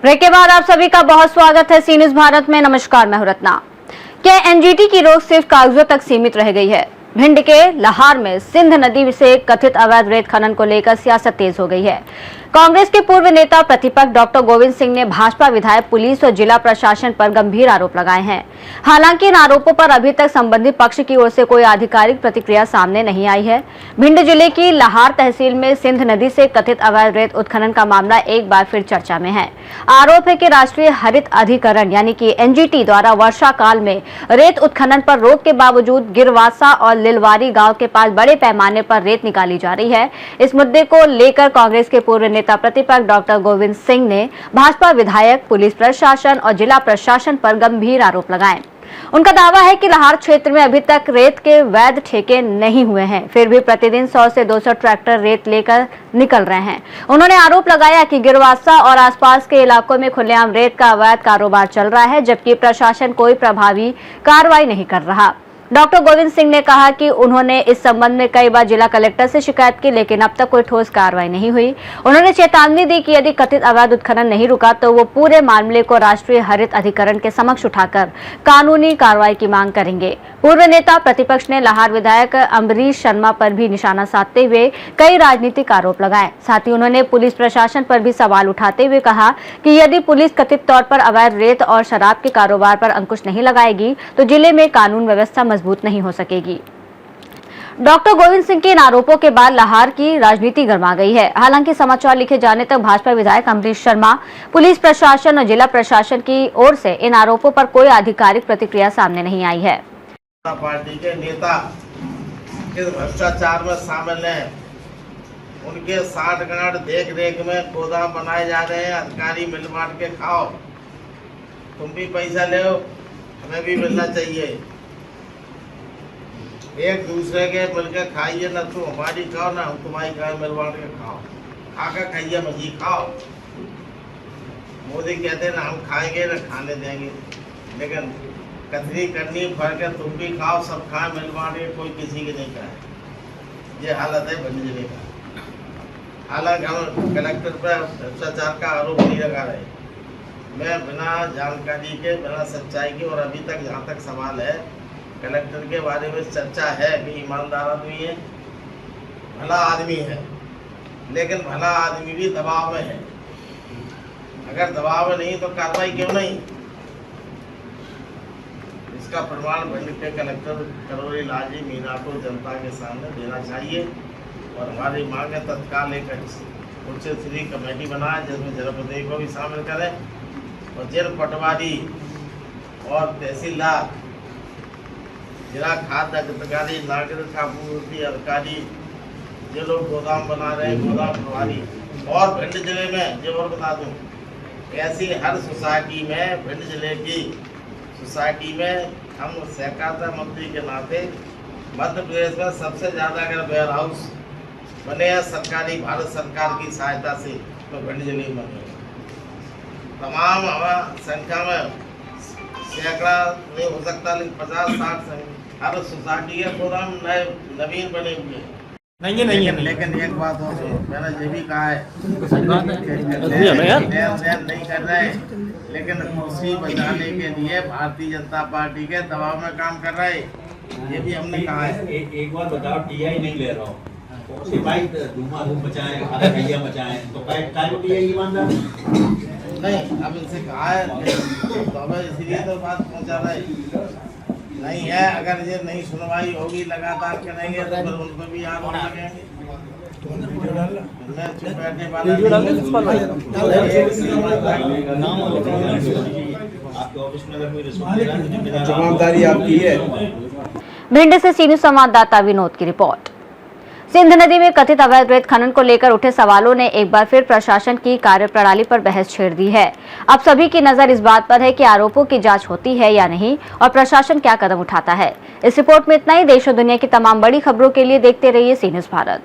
Break के बाद आप सभी का बहुत स्वागत है सी न्यूज़ भारत में। नमस्कार, मैं हूं रत्ना। क्या एनजीटी की रोक सिर्फ कागजों तक सीमित रह गई है? भिंड के लाहार में सिंध नदी से कथित अवैध रेत खनन को लेकर सियासत तेज हो गई है। कांग्रेस के पूर्व नेता प्रतिपक्ष डॉक्टर गोविंद सिंह ने भाजपा विधायक, पुलिस और जिला प्रशासन पर गंभीर आरोप लगाए हैं। हालांकि इन आरोपों पर अभी तक संबंधित पक्ष की ओर से कोई आधिकारिक प्रतिक्रिया सामने नहीं आई है। भिंड जिले की लाहार तहसील में सिंध नदी से कथित अवैध रेत उत्खनन का मामला एक बार फिर चर्चा में है। आरोप है कि राष्ट्रीय हरित अधिकरण यानी कि एनजीटी द्वारा वर्षा काल में रेत उत्खनन पर रोक के बावजूद गिरवासा और लिलवारी गांव के पास बड़े पैमाने पर रेत निकाली जा रही है। इस मुद्दे को लेकर कांग्रेस के पूर्व नेता प्रतिपक्ष डॉक्टर गोविंद सिंह ने भाजपा विधायक, पुलिस प्रशासन और जिला प्रशासन पर गंभीर आरोप लगाए। उनका दावा है कि लाहार क्षेत्र में अभी तक रेत के वैध ठेके नहीं हुए हैं, फिर भी प्रतिदिन 100 से 200 ट्रैक्टर रेत लेकर निकल रहे हैं। उन्होंने आरोप लगाया कि गिरवासा और आसपास के इलाकों में खुलेआम रेत का अवैध कारोबार चल रहा है, जबकि प्रशासन कोई प्रभावी कार्रवाई नहीं कर रहा। डॉक्टर गोविंद सिंह ने कहा कि उन्होंने इस संबंध में कई बार जिला कलेक्टर से शिकायत की, लेकिन अब तक कोई ठोस कार्रवाई नहीं हुई। उन्होंने चेतावनी दी कि यदि कथित अवैध उत्खनन नहीं रुका तो वो पूरे मामले को राष्ट्रीय हरित अधिकरण के समक्ष उठाकर कानूनी कार्रवाई की मांग करेंगे। पूर्व नेता प्रतिपक्ष ने लाहार विधायक अम्बरीश शर्मा पर भी निशाना साधते हुए कई राजनीतिक आरोप लगाए। साथ ही उन्होंने पुलिस प्रशासन पर भी सवाल उठाते हुए कहा कि यदि पुलिस कथित तौर पर अवैध रेत और शराब के कारोबार पर अंकुश नहीं लगाएगी तो जिले में कानून व्यवस्था मजबूत नहीं हो सकेगी। डॉक्टर गोविंद सिंह के इन आरोपों के बाद लाहार की राजनीति गर्मा गई है। हालांकि समाचार लिखे जाने तक भाजपा विधायक अम्बरीश शर्मा, पुलिस प्रशासन और जिला प्रशासन की ओर से इन आरोपों पर कोई आधिकारिक प्रतिक्रिया सामने नहीं आई है। पार्टी के नेता इस भ्रष्टाचार में शामिल हैं। उनके 60 गांठ देख रेख में गोदाम बनाए जा रहे हैं। अधिकारी मिल बांट के खाओ, तुम भी पैसा ले, हमें भी मिलना चाहिए। एक दूसरे के मिलकर खाइए, ना तुम हमारी खाओ ना हम तुम्हारी खाओ, मिल बांट के खाओ, खाकर खाइए, मजी खाओ। मोदी कहते हैं ना हम खाएंगे ना खाने देंगे, लेकिन कथनी करनी फर्क है, तुम भी खाओ, सब खाए, मिल बांट के, कोई किसी के नहीं खाए। ये हालत है भिंड जिले का। हालांकि हम कलेक्टर पर भ्रष्टाचार का आरोप नहीं लगा रहे, मैं बिना जानकारी के, बिना सच्चाई के, और अभी तक जहाँ तक सवाल है कलेक्टर के बारे में चर्चा है कि ईमानदार आदमी है, भला आदमी है, लेकिन भला आदमी भी दबाव में है। अगर दबाव में नहीं तो कार्रवाई क्यों नहीं? इसका प्रमाण भिंड के कलेक्टर करोरी लाल जी मीना को जनता के सामने देना चाहिए। और हमारी मांग है तत्काल एक उच्च स्तरीय कमेटी बनाए जिसमें जनप्रतिनिधि को भी शामिल करें और जिन पटवारी और तहसीलदार, जिला खाद्य अधिकारी, नागरिक आपूर्ति अधिकारी, जो लोग गोदाम बना रहे हैं, गोदाम प्रभारी, और भिंड जिले में जो और बता दूं, ऐसी हर सोसाइटी में, भिंड जिले की सोसाइटी में हम सहकारिता मंत्री के नाते मध्य प्रदेश में सबसे ज़्यादा अगर वेयर हाउस बने हैं सरकारी, भारत सरकार की सहायता से, तो भिंड जिले में बने। तमाम संख्या में सैकड़ा नहीं हो सकता, लेकिन 50-60 हर सोसाइटी के गोदाम नए नवीन बने हुए हैं। लेकिन एक बात और मैंने ये भी कहा है, नहीं कर रहे, लेकिन कुर्सी बचाने के लिए भारतीय जनता पार्टी के दबाव में काम कर रहे, ये भी हमने कहा है। एक बार बताओ, टीआई नहीं ले रहा हूँ, भाई धूम मचाएं, आधा भैया मचाएं, तो काय टीआई ईमानदार नहीं, अब इनसे कहा है तो अब इसलिए तो बात पहुँचा रहे नहीं है। अगर ये नहीं सुनवाई होगी, लगातार करेंगे तो फिर उनको भी आरोप लगेंगे। मैं चुप बैठने वाला जवाबदारी आपकी है। भिंड से सी न्यूज़ संवाददाता विनोद की रिपोर्ट। सिंध नदी में कथित अवैध रेत खनन को लेकर उठे सवालों ने एक बार फिर प्रशासन की कार्यप्रणाली पर बहस छेड़ दी है। अब सभी की नजर इस बात पर है कि आरोपों की जांच होती है या नहीं और प्रशासन क्या कदम उठाता है। इस रिपोर्ट में इतना ही। देश और दुनिया की तमाम बड़ी खबरों के लिए देखते रहिए सी न्यूज़ भारत।